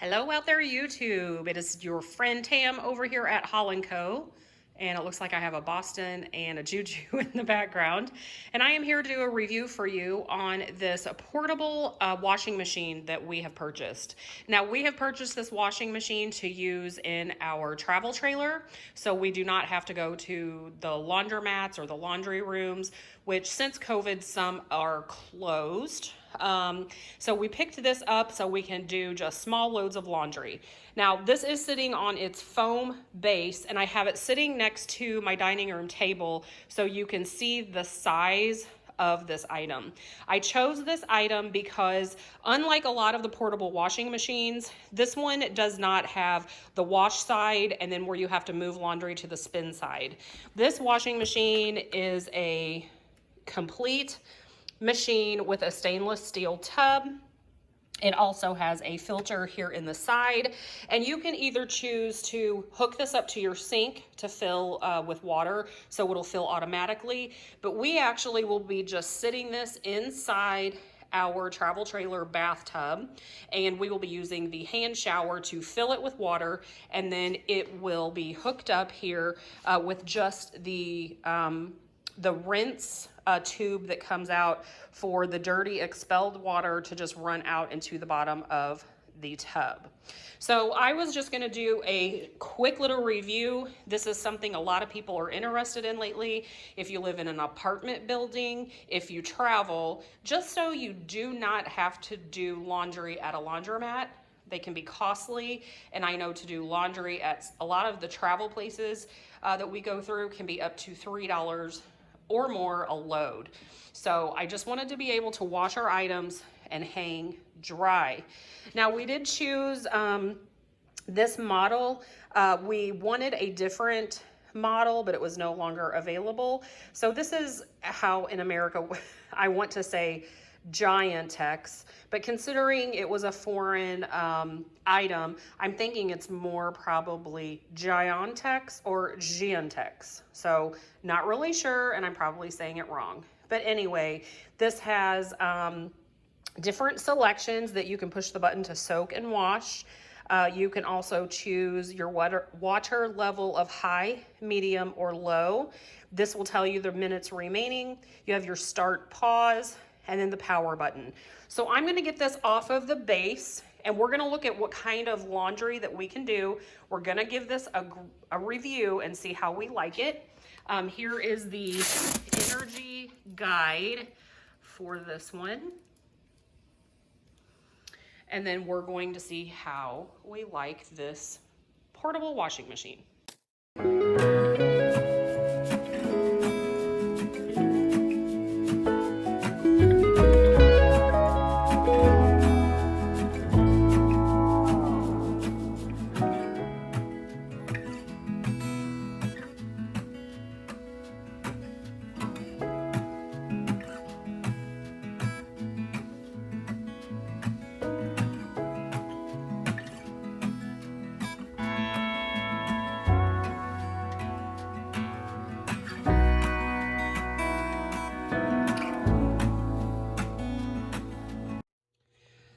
Hello out there, YouTube. It is your friend Tam over here at HaulandCo. And it looks like I have a Boston and a Juju in the background. And I am here to do a review for you on this portable washing machine that we have purchased. Now, we have purchased this washing machine to use in our travel trailer. So we do not have to go to the laundromats or the laundry rooms, which since COVID, some are closed. So we picked this up so we can do just small loads of laundry. Now, this is sitting on its foam base, and I have it sitting next to my dining room table so you can see the size of this item. I chose this item because unlike a lot of the portable washing machines, this one does not have the wash side and then where you have to move laundry to the spin side. This washing machine is a complete machine with a stainless steel tub. It also has a filter here in the side, and you can either choose to hook this up to your sink to fill with water so it'll fill automatically, but we actually will be just sitting this inside our travel trailer bathtub, and we will be using the hand shower to fill it with water, and then it will be hooked up here with just the rinse tube that comes out for the dirty expelled water to just run out into the bottom of the tub. So I was just going to do a quick little review. This is something a lot of people are interested in lately. If you live in an apartment building, if you travel, just so you do not have to do laundry at a laundromat. They can be costly, and I know to do laundry at a lot of the travel places that we go through can be up to $3 or more a load. So I just wanted to be able to wash our items and hang dry. Now, we did choose this model. We wanted a different model, but it was no longer available. So this is how in America I want to say Giantex, but considering it was a foreign item, I'm thinking it's more probably Giantex or Giantex. So not really sure, and I'm probably saying it wrong. But anyway, this has different selections that you can push the button to soak and wash. You can also choose your water level of high, medium, or low. This will tell you the minutes remaining. You have your start, pause, and then the power button. So I'm gonna get this off of the base, and we're gonna look at what kind of laundry that we can do. We're gonna give this a review and see how we like it. Here is the energy guide for this one. And then we're going to see how we like this portable washing machine.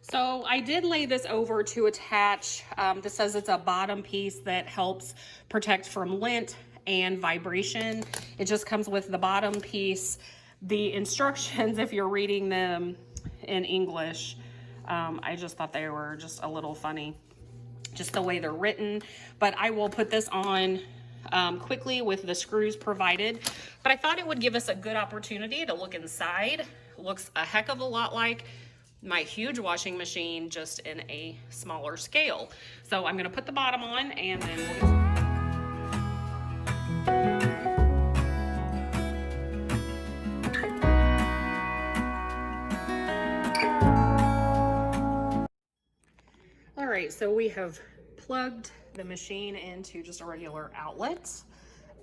So I did lay this over to attach. This says it's a bottom piece that helps protect from lint and vibration. It just comes with the bottom piece. The instructions, if you're reading them in English, I just thought they were just a little funny, just the way they're written. But I will put this on quickly with the screws provided. But I thought it would give us a good opportunity to look inside. It looks a heck of a lot like my huge washing machine, just in a smaller scale. So I'm gonna put the bottom on, and then all right, so we have plugged the machine into just a regular outlet,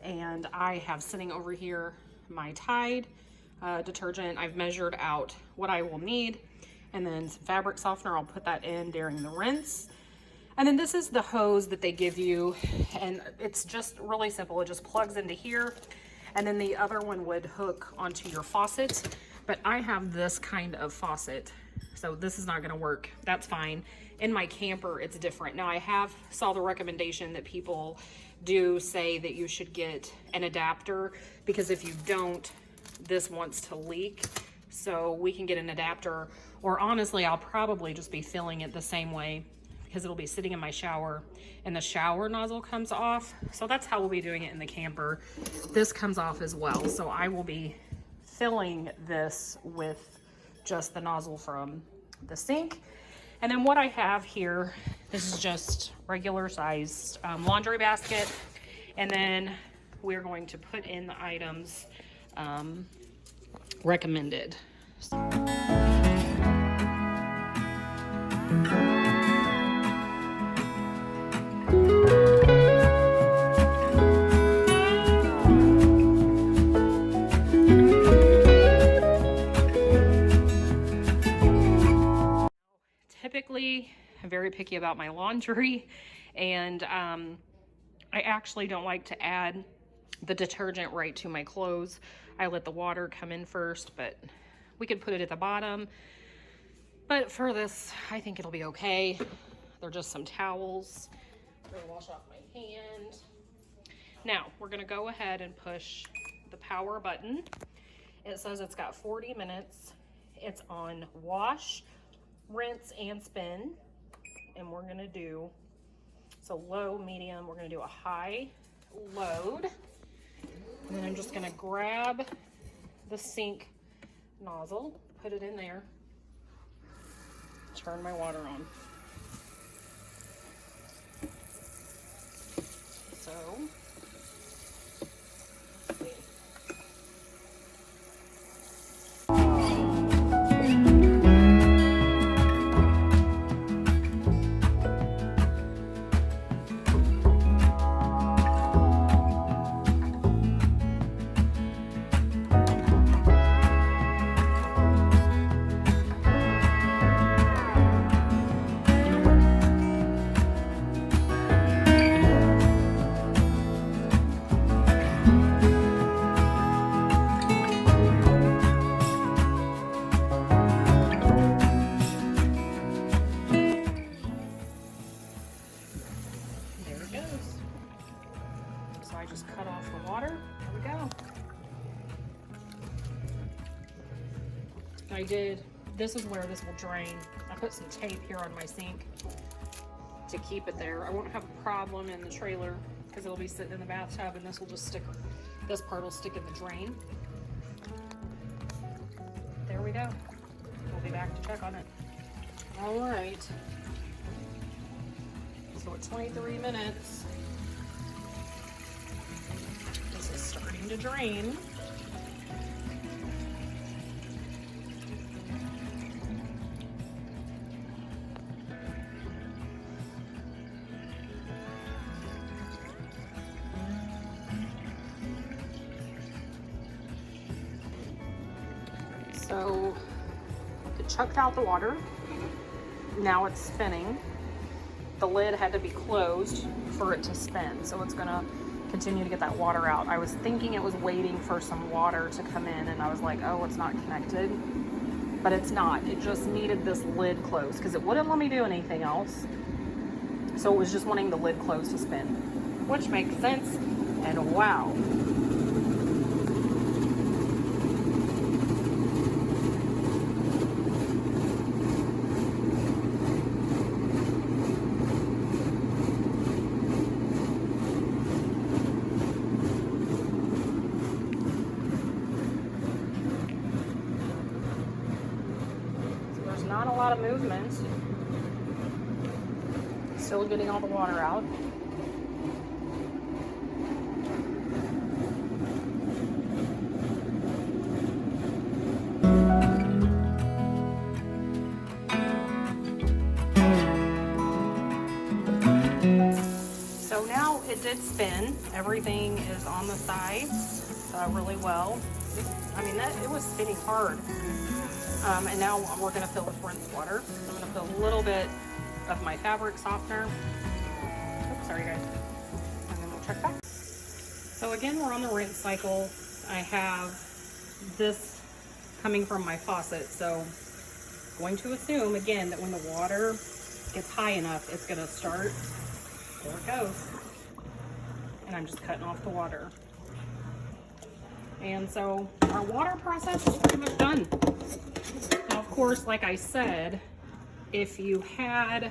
and I have sitting over here my Tide detergent. I've measured out what I will need, and then some fabric softener. I'll put that in during the rinse. And then this is the hose that they give you, and it's just really simple. It just plugs into here, and then the other one would hook onto your faucet. But I have this kind of faucet, so this is not gonna work. That's fine. In my camper, it's different. Now, I have saw the recommendation that people do say that you should get an adapter, because if you don't, this wants to leak. So we can get an adapter, or honestly, I'll probably just be filling it the same way, because it'll be sitting in my shower and the shower nozzle comes off. So that's how we'll be doing it in the camper. This comes off as well. So I will be filling this with just the nozzle from the sink. And then what I have here, this is just regular sized laundry basket. And then we're going to put in the items recommended. Typically, I'm very picky about my laundry, and I actually don't like to add the detergent right to my clothes. I let the water come in first, but we could put it at the bottom. But for this, I think it'll be okay. They're just some towels. I'm gonna wash off my hand. Now, we're gonna go ahead and push the power button. It says it's got 40 minutes. It's on wash, rinse, and spin. And we're gonna do, so low, medium, we're gonna do a high load. And then I'm just gonna grab the sink nozzle, put it in there, turn my water on. So, let's see. I just cut off the water. There we go. This is where this will drain. I put some tape here on my sink to keep it there. I won't have a problem in the trailer because it'll be sitting in the bathtub, and this will just stick, this part will stick in the drain. There we go. We'll be back to check on it. All right. So at 23 minutes, this is starting to drain. So it chucked out the water. Now it's spinning. The lid had to be closed for it to spin, so it's gonna continue to get that water out. I was thinking it was waiting for some water to come in, and I was like, oh, it's not connected. But it's not. It just needed this lid closed because it wouldn't let me do anything else. So it was just wanting the lid closed to spin, which makes sense. And wow. Not a lot of movement. Still getting all the water out. So now it did spin. Everything is on the sides really well. I mean, it was spinning hard. And now we're going to fill with rinse water. I'm going to put a little bit of my fabric softener. Oops, sorry guys. And then we'll check back. So again, we're on the rinse cycle. I have this coming from my faucet. So I'm going to assume again that when the water gets high enough, it's gonna start. There it goes. And I'm just cutting off the water. And so our water process is pretty much done. Now, of course, like I said, if you had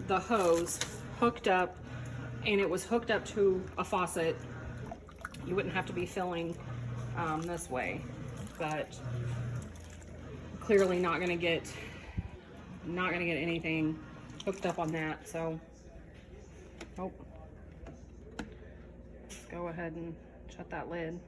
the hose hooked up and it was hooked up to a faucet, you wouldn't have to be filling this way. But clearly not gonna get anything hooked up on that. So, oh, let's go ahead and shut that lid.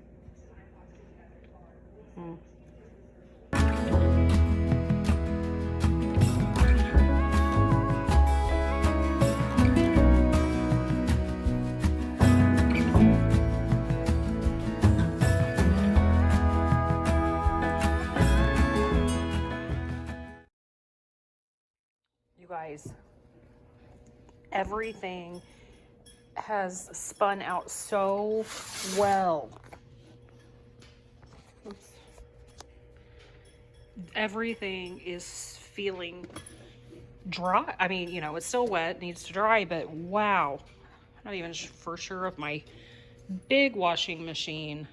You guys, everything has spun out so well. Oops. Everything is feeling dry. I mean, you know, it's still wet, needs to dry, but wow. I'm not even for sure if my big washing machine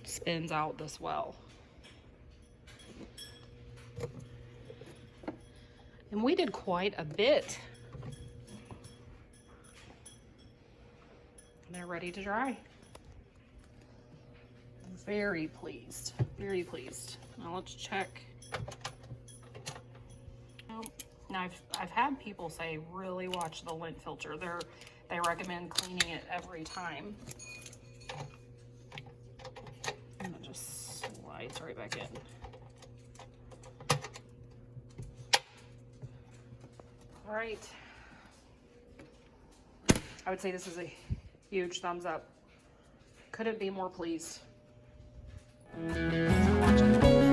spins out this well. And we did quite a bit. And they're ready to dry. Very pleased, very pleased. Now let's check. Oh, now I've had people say really watch the lint filter. They recommend cleaning it every time. And it just slides right back in. All right. I would say this is a huge thumbs up. Couldn't be more pleased. Thanks for watching.